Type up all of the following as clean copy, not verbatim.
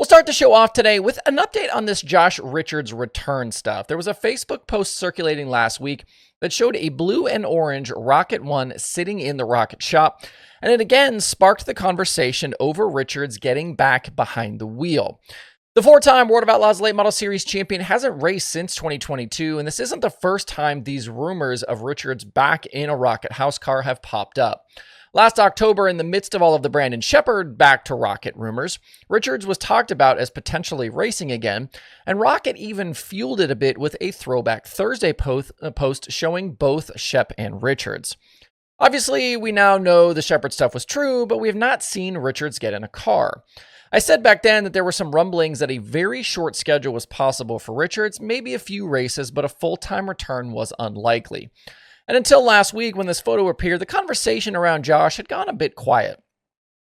We'll start the show off today with an update on this Josh Richards return stuff. There was a Facebook post circulating last week that showed a blue and orange Rocket One sitting in the Rocket shop, and it again sparked the conversation over Richards getting back behind the wheel. The four-time World of Outlaws Late Model Series champion hasn't raced since 2022, and this isn't the first time these rumors of Richards back in a Rocket house car have popped up. Last October, in the midst of all of the Brandon Sheppard back to Rocket rumors, Richards was talked about as potentially racing again, and Rocket even fueled it a bit with a Throwback Thursday post showing both Shep and Richards. Obviously, we now know the Sheppard stuff was true, but we have not seen Richards get in a car. I said back then that there were some rumblings that a very short schedule was possible for Richards, maybe a few races, but a full-time return was unlikely. And until last week, when this photo appeared, the conversation around Josh had gone a bit quiet.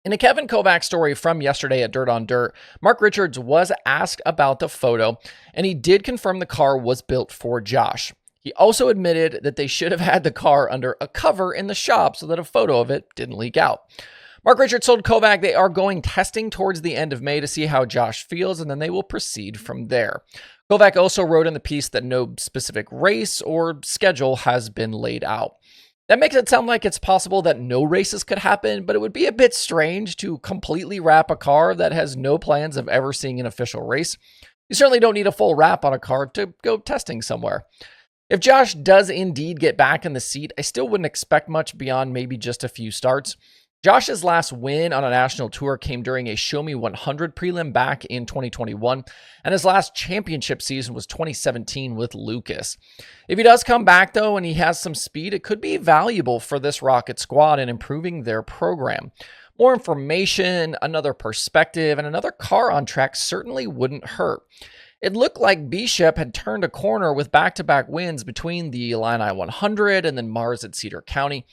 In a Kevin Kovac story from yesterday at Dirt on Dirt, Mark Richards was asked about the photo, and he did confirm the car was built for Josh. He also admitted that they should have had the car under a cover in the shop so that a photo of it didn't leak out. Mark Richards told Kovac they are going testing towards the end of May to see how Josh feels, and then they will proceed from there. Kovac also wrote in the piece that no specific race or schedule has been laid out. That makes it sound like it's possible that no races could happen, but it would be a bit strange to completely wrap a car that has no plans of ever seeing an official race. You certainly don't need a full wrap on a car to go testing somewhere. If Josh does indeed get back in the seat, I still wouldn't expect much beyond maybe just a few starts. Josh's last win on a national tour came during a Show Me 100 prelim back in 2021, and his last championship season was 2017 with Lucas. If he does come back, though, and he has some speed, it could be valuable for this Rocket squad in improving their program. More information, another perspective, and another car on track certainly wouldn't hurt. It looked like B-Shep had turned a corner with back-to-back wins between the Illini 100 and then Mars at Cedar County.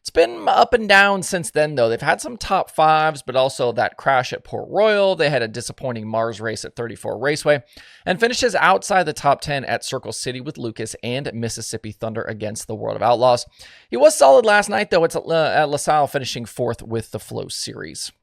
It's been up and down since then, though. They've had some top fives, but also that crash at Port Royal. They had a disappointing Mars race at 34 Raceway, and finishes outside the top 10 at Circle City with Lucas and Mississippi Thunder against the World of Outlaws. He was solid last night, though. It's at LaSalle, finishing fourth with the Flow Series.